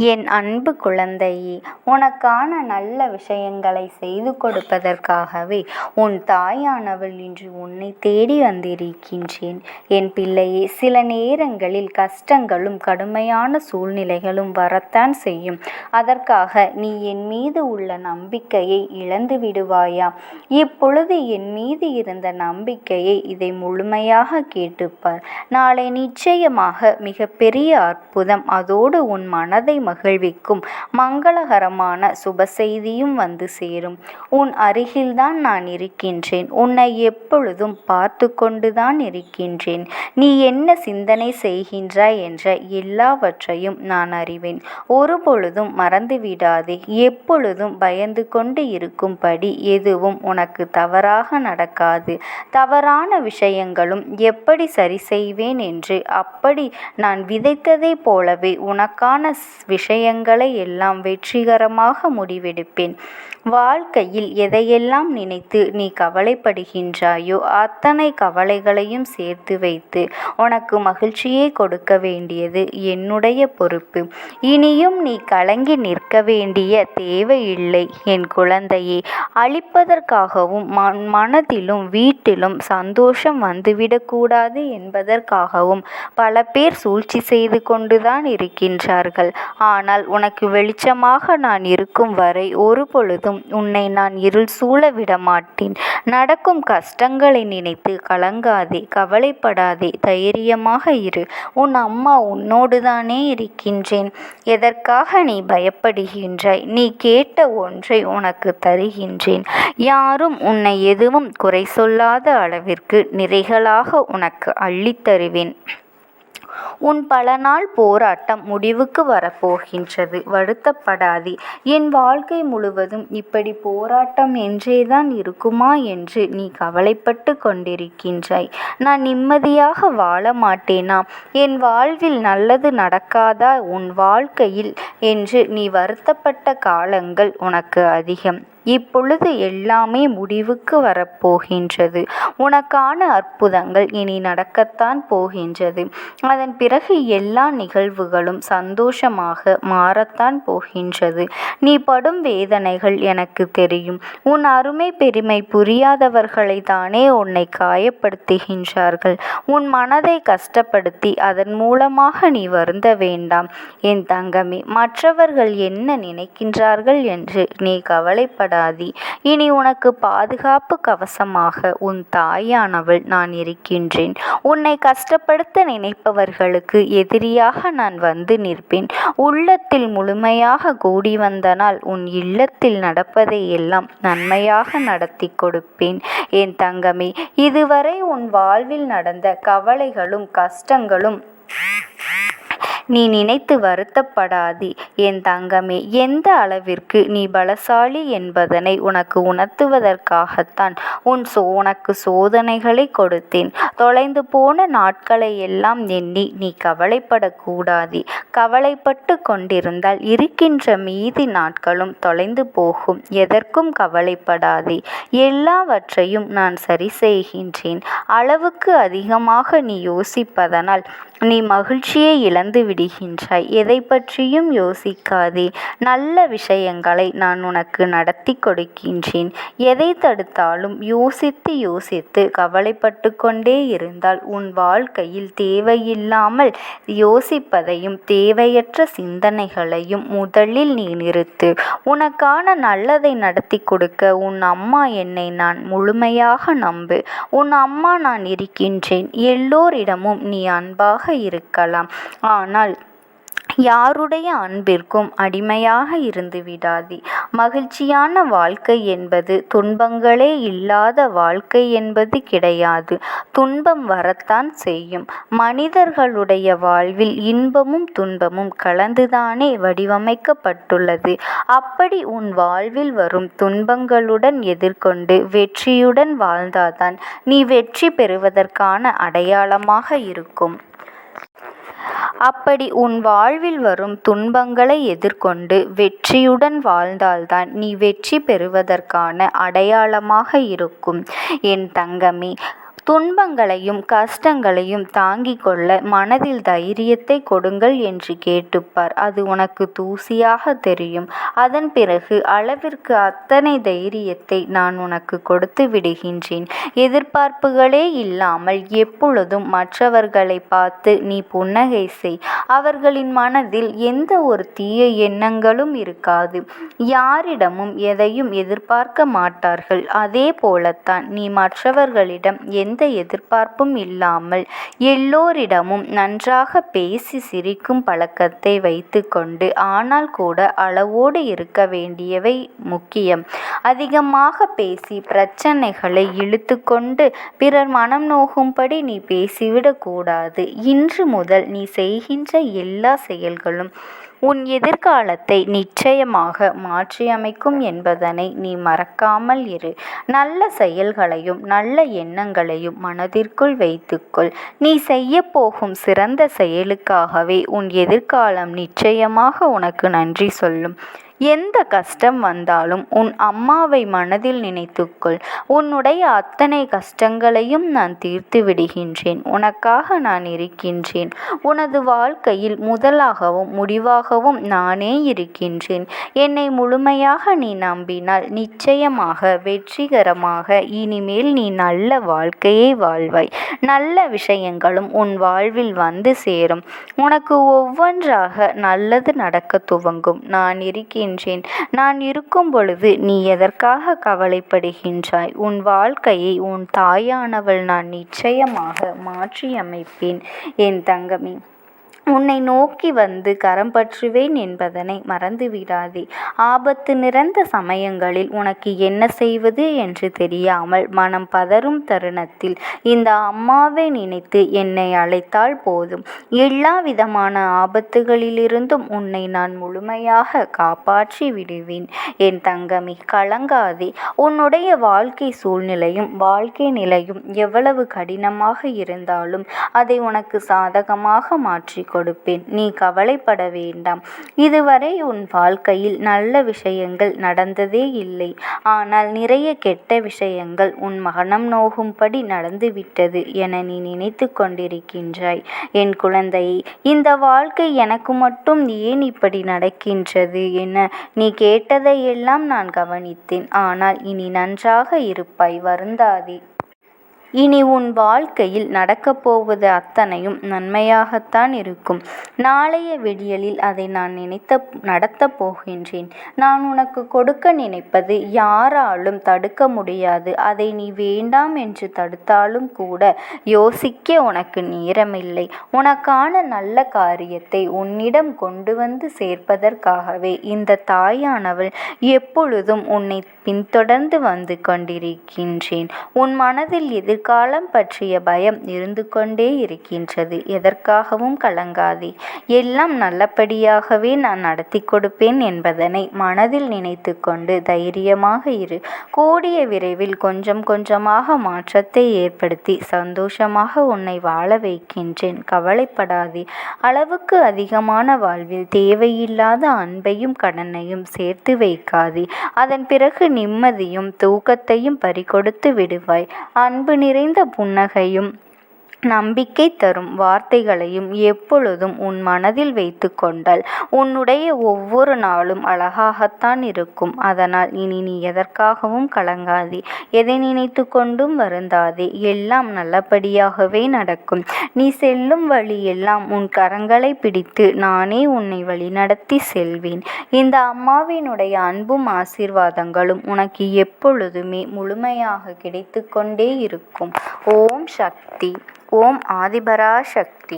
என் அன்பு குழந்தையே, உனக்கான நல்ல விஷயங்களை செய்து கொடுப்பதற்காகவே உன் தாயானவள் இன்று உன்னை தேடி வந்திருக்கின்றேன். என் பிள்ளையே, சில நேரங்களில் கஷ்டங்களும் கடுமையான சூழ்நிலைகளும் வரத்தான் செய்யும். அதற்காக நீ என் மீது உள்ள நம்பிக்கையை இழந்து விடுவாயா? இப்பொழுது என் மீது இருந்த நம்பிக்கையை இதை முழுமையாக கேட்டுப்பார். நாளை நிச்சயமாக மிகப்பெரிய அற்புதம், அதோடு உன் மனதை மகிழ்விக்கும் மங்களகரமான சுப செய்தியும் வந்து சேரும். உன் அருகில்தான் நான் இருக்கின்றேன். உன்னை எப்பொழுதும் பார்த்து கொண்டுதான் இருக்கின்றேன். நீ என்ன சிந்தனை செய்கின்றாய் என்ற எல்லாவற்றையும் நான் அறிவேன். ஒருபொழுதும் மறந்துவிடாதே. எப்பொழுதும் பயந்து கொண்டு இருக்கும்படி எதுவும் உனக்கு தவறாக நடக்காது. தவறான விஷயங்களும் எப்படி சரி செய்வேன் என்று அப்படி நான் விதைத்ததை போலவே உனக்கான விஷயங்களை எல்லாம் வெற்றிகரமாக முடிவெடுப்பேன். வாழ்க்கையில் எதையெல்லாம் நினைத்து நீ கவலைப்படுகின்றாயோ அத்தனை கவலைகளையும் சேர்த்து வைத்து உனக்கு மகிழ்ச்சியை கொடுக்க வேண்டியது என்னுடைய பொறுப்பு. இனியும் நீ கலங்கி நிற்க வேண்டிய தேவையில்லை என் குழந்தையே. அழிப்பதற்காகவும் மனதிலும் வீட்டிலும் சந்தோஷம் வந்துவிடக்கூடாது என்பதற்காகவும் பல பேர் சூழ்ச்சி செய்து கொண்டுதான் இருக்கின்றார்கள். ஆனால் உனக்கு வெளிச்சமாக நான் இருக்கும் வரை ஒருபொழுதும் உன்னை நான் இருள் சூழ விடமாட்டேன். நடக்கும் கஷ்டங்களை நினைத்து கலங்காதே, கவலைப்படாதே, தைரியமாக இரு. உன் அம்மா உன்னோடுதானே இருக்கின்றேன். எதற்காக நீ பயப்படுகின்றாய்? நீ கேட்ட ஒன்றை உனக்கு தருகின்றேன். யாரும் உன்னை எதுவும் குறை சொல்லாத அளவிற்கு நிறைகளாக உனக்கு அள்ளித் தருவேன். உன் பல நாள் போராட்டம் முடிவுக்கு வரப்போகின்றது. வருத்தப்படாதே. என் வாழ்க்கை முழுவதும் இப்படி போராட்டம் என்றேதான் இருக்குமா என்று நீ கவலைப்பட்டு கொண்டிருக்கின்றாய். நான் நிம்மதியாக வாழ மாட்டேனா? என் வாழ்வில் நல்லது நடக்காதா உன் வாழ்க்கையில் என்று நீ வருத்தப்பட்ட காலங்கள் உனக்கு அதிகம். இப்பொழுது எல்லாமே முடிவுக்கு வரப்போகின்றது. உனக்கான அற்புதங்கள் இனி நடக்கத்தான் போகின்றது. அதன் பிறகு எல்லா நிகழ்வுகளும் சந்தோஷமாக மாறத்தான் போகின்றது. நீ படும் வேதனைகள் எனக்கு தெரியும். உன் அருமை பெருமை புரியாதவர்களை தானே உன்னை காயப்படுத்துகின்றார்கள். உன் மனதை கஷ்டப்படுத்தி அதன் மூலமாக நீ வருந்த வேண்டாம் என் தங்கமே. மற்றவர்கள் என்ன நினைக்கின்றார்கள் என்று நீ கவலைப்பட. இனி உனக்கு பாதுகாப்பு கவசமாக உன் தாயானவள் நான் இருக்கின்றேன். உன்னை கஷ்டப்படுத்த நினைப்பவர்களுக்கு எதிரியாக நான் வந்து நிற்பேன். உள்ளத்தில் முழுமையாக கூடி வந்த நாள் உன் இல்லத்தில் நடப்பதை எல்லாம் நன்மையாக நடத்தி கொடுப்பேன் என் தங்கமே. இதுவரை உன் வாழ்வில் நடந்த கவலைகளும் கஷ்டங்களும் நீ நினைத்து வருத்தப்படாதே என் தங்கமே. எந்த அளவிற்கு நீ பலசாலி என்பதனை உனக்கு உணர்த்துவதற்காகத்தான் உனக்கு சோதனைகளை கொடுத்தேன். தொலைந்து போன நாட்களை எல்லாம் எண்ணி நீ கவலைப்படக்கூடாது. கவலைப்பட்டு கொண்டிருந்தால் இருக்கின்ற மீதி நாட்களும் தொலைந்து போகும். எதற்கும் கவலைப்படாதே. எல்லாவற்றையும் நான் சரி செய்கின்றேன். அளவுக்கு அதிகமாக நீ யோசிப்பதனால் நீ மகிழ்ச்சியை இழந்து விடுகின்றாய். எதை பற்றியும் யோசிக்காதே. நல்ல விஷயங்களை நான் உனக்கு நடத்தி கொடுக்கின்றேன். எதை தடுத்தாலும் யோசித்து யோசித்து கவலைப்பட்டு கொண்டே இருந்தால் உன் வாழ்க்கையில் தேவையில்லாமல் யோசிப்பதையும் தேவையற்ற சிந்தனைகளையும் முதலில் நீ நிறுத்து. உனக்கான நல்லதை நடத்தி கொடுக்க உன் அம்மா என்னை நான் முழுமையாக நம்பு. உன் அம்மா நான் இருக்கின்றேன். எல்லோரிடமும் நீ அன்பாக இருக்கலாம். ஆனால் யாருடைய அன்பிற்கும் அடிமையாக இருந்து விடாதே. மகிழ்ச்சியான வாழ்க்கை என்பது துன்பங்களே இல்லாத வாழ்க்கை என்பது கிடையாது. துன்பம் வரத்தான் செய்யும். மனிதர்களுடைய வாழ்வில் இன்பமும் துன்பமும் கலந்துதானே வடிவமைக்கப்பட்டுள்ளது. அப்படி உன் வாழ்வில் வரும் துன்பங்களுடன் எதிர்கொண்டு வெற்றியுடன் வாழ்ந்தால்தான் நீ வெற்றி பெறுவதற்கான அடையாளமாக இருக்கும். அப்படி உன் வாழ்வில் வரும் துன்பங்களை எதிர்கொண்டு வெற்றியுடன் வாழ்ந்தால்தான் நீ வெற்றி பெறுவதற்கான அடையாளமாக இருக்கும் என் தங்கமே. துன்பங்களையும் கஷ்டங்களையும் தாங்கிக் கொள்ள மனதில் தைரியத்தை கொடுங்கள் என்று கேட்டுப்பார். அது உனக்கு தூசியாக தெரியும். அதன் பிறகு அளவிற்கு அத்தனை தைரியத்தை நான் உனக்கு கொடுத்து விடுகின்றேன். எதிர்பார்ப்புகளே இல்லாமல் எப்பொழுதும் மற்றவர்களை பார்த்து நீ புன்னகை செய். அவர்களின் மனதில் எந்த ஒரு தீய எண்ணங்களும் இருக்காது. யாரிடமும் எதையும் எதிர்பார்க்க மாட்டார்கள். அதே போலத்தான் நீ மற்றவர்களிடம் எந்த எதிர்பார்ப்பும் இல்லாமல் எல்லோரிடமும் நன்றாக பேசி சிரிக்கும் பழக்கத்தை வைத்துக்கொண்டு, ஆனால் கூட அளவோடு இருக்க வேண்டியவை முக்கியம். அதிகமாக பேசி பிரச்சனைகளை இழுத்து கொண்டு பிறர் மனம் நோகும்படி நீ பேசிவிடக் கூடாது. இன்று முதல் நீ செய்கின்ற எல்லா செயல்களும் உன் எதிர்காலத்தை நிச்சயமாக மாற்றியமைக்கும் என்பதனை நீ மறக்காமல் இரு. நல்ல செயல்களையும் நல்ல எண்ணங்களையும் மனதிற்குள் வைத்துக்கொள். நீ செய்ய போகும் சிறந்த செயலுக்காகவே உன் எதிர்காலம் நிச்சயமாக உனக்கு நன்றி சொல்லும். எந்த கஷ்டம் வந்தாலும் உன் அம்மாவை மனதில் நினைத்துக்கொள். உன்னுடைய அத்தனை கஷ்டங்களையும் நான் தீர்த்து விடுகின்றேன். உனக்காக நான் இருக்கின்றேன். உனது வாழ்க்கையில் முதலாகவும் முடிவாகவும் நானே இருக்கின்றேன். என்னை முழுமையாக நீ நம்பினால் நிச்சயமாக வெற்றிகரமாக இனிமேல் நீ நல்ல வாழ்க்கையை வாழ்வாய். நல்ல விஷயங்களும் உன் வாழ்வில் வந்து சேரும். உனக்கு ஒவ்வொன்றாக நல்லது நடக்க துவங்கும். நான் இருக்கின்றேன். நான் இருக்கும் பொழுது நீ எதற்காக கவலைப்படுகின்றாய்? உன் வாழ்க்கையை உன் தாயானவள் நான் நிச்சயமாக மாற்றியமைப்பேன் என் தங்கமே. உன்னை நோக்கி வந்து கரம் பற்றுவேன் என்பதனை மறந்துவிடாதே. ஆபத்து நிறைந்த சமயங்களில் உனக்கு என்ன செய்வது என்று தெரியாமல் மனம் பதறும் தருணத்தில் இந்த அம்மாவை நினைத்து என்னை அழைத்தால் போதும். எல்லா விதமான ஆபத்துகளிலிருந்தும் உன்னை நான் முழுமையாக காப்பாற்றி விடுவேன் என் தங்கமே. கலங்காதே. உன்னுடைய வாழ்க்கை சூழ்நிலையும் வாழ்க்கை நிலையும் எவ்வளவு கடினமாக இருந்தாலும் அதை உனக்கு சாதகமாக மாற்றி கொடுப்பேன். நீ கவலைப்பட வேண்டாம். இதுவரை உன் வாழ்க்கையில் நல்ல விஷயங்கள் நடந்ததே இல்லை. ஆனால் நிறைய கெட்ட விஷயங்கள் உன் மனம் நோகும்படி நடந்துவிட்டது என நீ நினைத்து கொண்டிருக்கின்றாய். என் குழந்தையை, இந்த வாழ்க்கை எனக்கு மட்டும் ஏன் இப்படி நடக்கின்றது என நீ கேட்டதையெல்லாம் நான் கவனித்தேன். ஆனால் இனி நன்றாக இருப்பாய். வருந்தாதே. இனி உன் வாழ்க்கையில் நடக்கப்போவது அத்தனையும் நன்மையாகத்தான் இருக்கும். நாளைய விடியலில் அதை நான் நடத்தப் போகின்றேன். நான் உனக்கு கொடுக்க நினைப்பது யாராலும் தடுக்க முடியாது. அதை நீ வேண்டாம் என்று தடுத்தாலும் கூட யோசிக்க உனக்கு நேரமில்லை. உனக்கான நல்ல காரியத்தை உன்னிடம் கொண்டு வந்து சேர்ப்பதற்காகவே இந்த தாயானவள் எப்பொழுதும் உன்னை பின்தொடர்ந்து வந்து கொண்டிருக்கின்றேன். உன் மனதில் எதிர்காலம் பற்றிய பயம் இருந்து கொண்டே இருக்கின்றது. எதற்காகவும் கலங்காதே. எல்லாம் நல்லபடியாகவே நான் நடத்தி கொடுப்பேன் என்பதனை மனதில் நினைத்து கொண்டு தைரியமாக இரு. கூடிய விரைவில் கொஞ்சம் கொஞ்சமாக மாற்றத்தை ஏற்படுத்தி சந்தோஷமாக உன்னை வாழ வைக்கின்றேன். கவலைப்படாதே. அளவுக்கு அதிகமான வாழ்வில் தேவையில்லாத அன்பையும் கடனையும் சேர்த்து வைக்காதே. அதன் பிறகு நிம்மதியும் தூக்கத்தையும் பறிகொடுத்து விடுவாய். அன்பு நிறைந்த புன்னகையும் நம்பிக்கை தரும் வார்த்தைகளையும் எப்பொழுதும் உன் மனதில் வைத்து கொண்டால் உன்னுடைய ஒவ்வொரு நாளும் அழகாகத்தான் இருக்கும். அதனால் இனி நீ எதற்காகவும் கலங்காதே. எதை நினைத்து கொண்டும் வருந்தாதே. எல்லாம் நல்லபடியாகவே நடக்கும். நீ செல்லும் வழியெல்லாம் உன் கரங்களை பிடித்து நானே உன்னை வழிநடத்தி செல்வேன். இந்த அம்மாவினுடைய அன்பும் ஆசீர்வாதங்களும் உனக்கு எப்பொழுதுமே முழுமையாக கிடைத்து கொண்டே இருக்கும். ஓம் சக்தி. ஓம் ஆதிபராசக்தி.